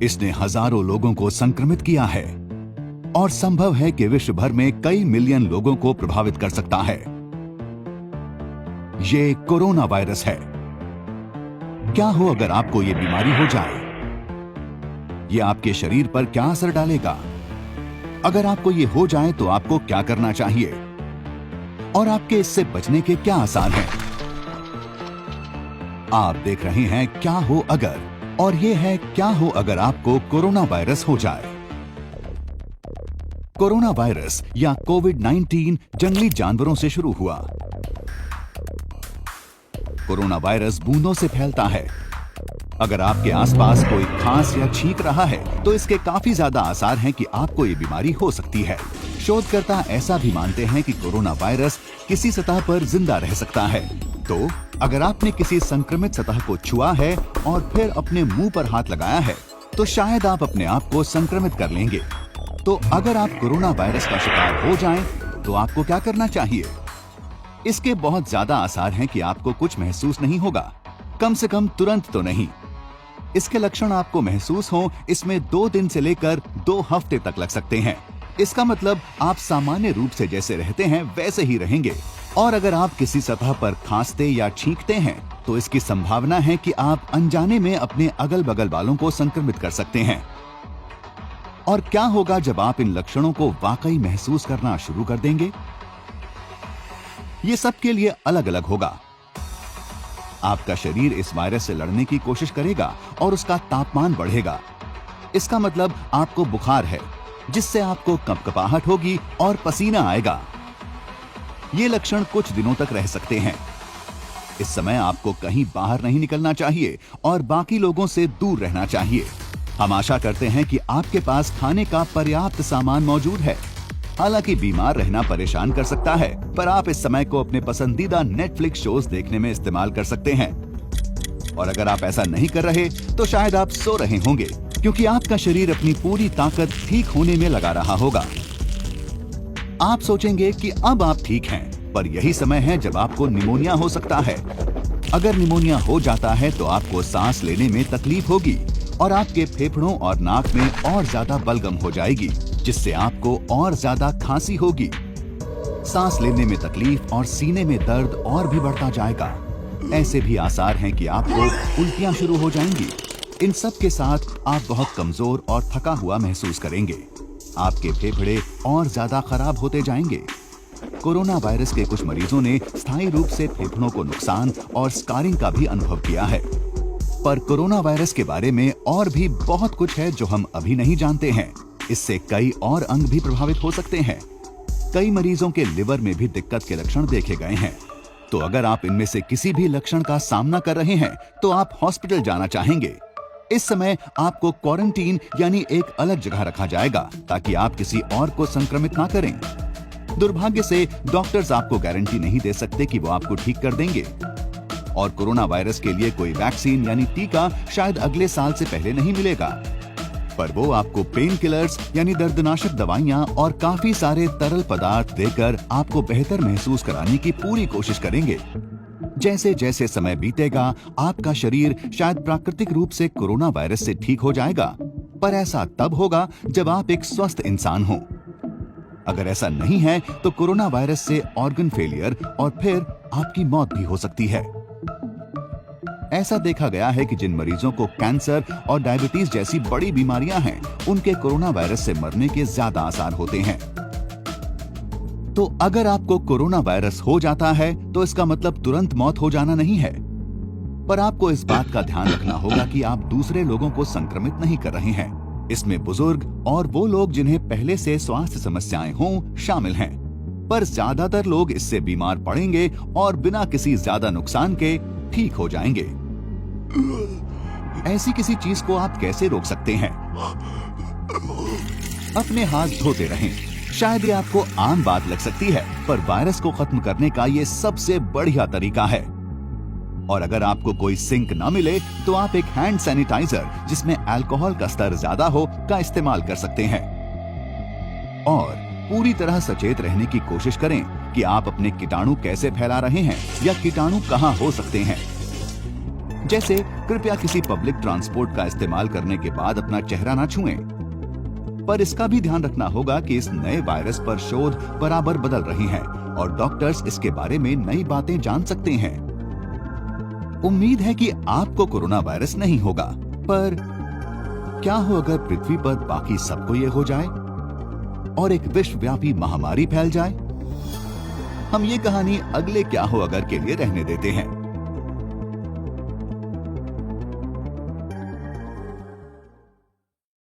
इसने हजारों लोगों को संक्रमित किया है और संभव है कि विश्व भर में कई मिलियन लोगों को प्रभावित कर सकता है। ये कोरोना वायरस है। क्या हो अगर आपको ये बीमारी हो जाए? ये आपके शरीर पर क्या असर डालेगा? अगर आपको ये हो जाए तो आपको क्या करना चाहिए और आपके इससे बचने के क्या आसार हैं? आप देख रहे हैं क्या हो अगर, और ये है क्या हो अगर आपको कोरोना वायरस हो जाए। कोरोना वायरस या कोविड-19 जंगली जानवरों से शुरू हुआ। कोरोना वायरस बूंदों से फैलता है। अगर आपके आसपास कोई खांस या छींक रहा है तो इसके काफी ज्यादा आसार हैं कि आपको ये बीमारी हो सकती है। शोधकर्ता ऐसा भी मानते हैं कि कोरोना वायरस किसी सतह पर जिंदा रह सकता है। तो अगर आपने किसी संक्रमित सतह को छुआ है और फिर अपने मुंह पर हाथ लगाया है तो शायद आप अपने आप को संक्रमित कर लेंगे। तो अगर आप कोरोना वायरस का शिकार हो जाएं, तो आपको क्या करना चाहिए? इसके बहुत ज्यादा आसार हैं कि आपको कुछ महसूस नहीं होगा, कम से कम तुरंत तो नहीं। इसके लक्षण आपको महसूस हों, इसमें 2 दिन से लेकर 2 हफ्ते तक लग सकते हैं। इसका मतलब आप सामान्य रूप से जैसे रहते हैं वैसे ही रहेंगे। और अगर आप किसी सतह पर खांसते या छींकते हैं तो इसकी संभावना है कि आप अनजाने में अपने अगल बगल वालों को संक्रमित कर सकते हैं। और क्या होगा जब आप इन लक्षणों को वाकई महसूस करना शुरू कर देंगे? ये सबके लिए अलग अलग होगा। आपका शरीर इस वायरस से लड़ने की कोशिश करेगा और उसका तापमान बढ़ेगा। इसका मतलब आपको बुखार है, जिससे आपको कंपकपाहट होगी और पसीना आएगा। ये लक्षण कुछ दिनों तक रह सकते हैं। इस समय आपको कहीं बाहर नहीं निकलना चाहिए और बाकी लोगों से दूर रहना चाहिए। हम आशा करते हैं कि आपके पास खाने का पर्याप्त सामान मौजूद है। हालांकि बीमार रहना परेशान कर सकता है, पर आप इस समय को अपने पसंदीदा नेटफ्लिक्स शोज देखने में इस्तेमाल कर सकते हैं। और अगर आप ऐसा नहीं कर रहे तो शायद आप सो रहे होंगे, क्योंकि आपका शरीर अपनी पूरी ताकत ठीक होने में लगा रहा होगा। आप सोचेंगे कि अब आप ठीक हैं, पर यही समय है जब आपको निमोनिया हो सकता है। अगर निमोनिया हो जाता है तो आपको सांस लेने में तकलीफ होगी और आपके फेफड़ों और नाक में और ज्यादा बलगम हो जाएगी, जिससे आपको और ज्यादा खांसी होगी। सांस लेने में तकलीफ और सीने में दर्द और भी बढ़ता जाएगा। ऐसे भी आसार हैं कि आपको उल्टियां शुरू हो जाएंगी। इन सब के साथ आप बहुत कमजोर और थका हुआ महसूस करेंगे। आपके फेफड़े और ज्यादा खराब होते जाएंगे। कोरोना वायरस के कुछ मरीजों ने स्थायी रूप से फेफड़ों को नुकसान और स्कारिंग का भी अनुभव किया है। पर कोरोना वायरस के बारे में और भी बहुत कुछ है जो हम अभी नहीं जानते हैं। इससे कई और अंग भी प्रभावित हो सकते हैं। कई मरीजों के लिवर में भी दिक्कत के लक्षण देखे गए हैं। तो अगर आप इनमें से किसी भी लक्षण का सामना कर रहे हैं तो आप हॉस्पिटल जाना चाहेंगे। इस समय आपको क्वारंटीन यानी एक अलग जगह रखा जाएगा ताकि आप किसी और को संक्रमित ना करें। दुर्भाग्य से डॉक्टर्स आपको गारंटी नहीं दे सकते कि वो आपको ठीक कर देंगे। और कोरोना वायरस के लिए कोई वैक्सीन यानी टीका शायद अगले साल से पहले नहीं मिलेगा, पर वो आपको पेन किलर्स यानी दर्दनाशक दवाइयां और काफी सारे तरल पदार्थ देकर आपको बेहतर महसूस कराने की पूरी कोशिश करेंगे। जैसे जैसे समय बीतेगा आपका शरीर शायद प्राकृतिक रूप से कोरोना वायरस से ठीक हो जाएगा, पर ऐसा तब होगा जब आप एक स्वस्थ इंसान हो। अगर ऐसा नहीं है तो कोरोना वायरस से ऑर्गन फेलियर और फिर आपकी मौत भी हो सकती है। ऐसा देखा गया है कि जिन मरीजों को कैंसर और डायबिटीज जैसी बड़ी बीमारियां हैं, उनके कोरोना वायरस से मरने के ज्यादा आसार होते हैं। तो अगर आपको कोरोना वायरस हो जाता है तो इसका मतलब तुरंत मौत हो जाना नहीं है, पर आपको इस बात का ध्यान रखना होगा कि आप दूसरे लोगों को संक्रमित नहीं कर रहे हैं। इसमें बुजुर्ग और वो लोग जिन्हें पहले से स्वास्थ्य समस्याएं हों शामिल हैं, पर ज्यादातर लोग इससे बीमार पड़ेंगे और बिना किसी ज्यादा नुकसान के ठीक हो जाएंगे। ऐसी किसी चीज को आप कैसे रोक सकते हैं? अपने हाथ धोते रहें। शायद ये आपको आम बात लग सकती है, पर वायरस को खत्म करने का ये सबसे बढ़िया तरीका है। और अगर आपको कोई सिंक ना मिले तो आप एक हैंड सैनिटाइजर जिसमें अल्कोहल का स्तर ज्यादा हो का इस्तेमाल कर सकते हैं। और पूरी तरह सचेत रहने की कोशिश करें कि आप अपने कीटाणु कैसे फैला रहे हैं या कीटाणु कहां हो सकते हैं। जैसे कृपया किसी पब्लिक ट्रांसपोर्ट का इस्तेमाल करने के बाद अपना चेहरा ना छुएं। पर इसका भी ध्यान रखना होगा कि इस नए वायरस पर शोध बराबर बदल रही हैं और डॉक्टर्स इसके बारे में नई बातें जान सकते हैं। उम्मीद है कि आपको कोरोना वायरस नहीं होगा, पर क्या हो अगर पृथ्वी पर बाकी सबको ये हो जाए और एक विश्वव्यापी महामारी फैल जाए? हम ये कहानी अगले क्या हो अगर के लिए रहने देते हैं।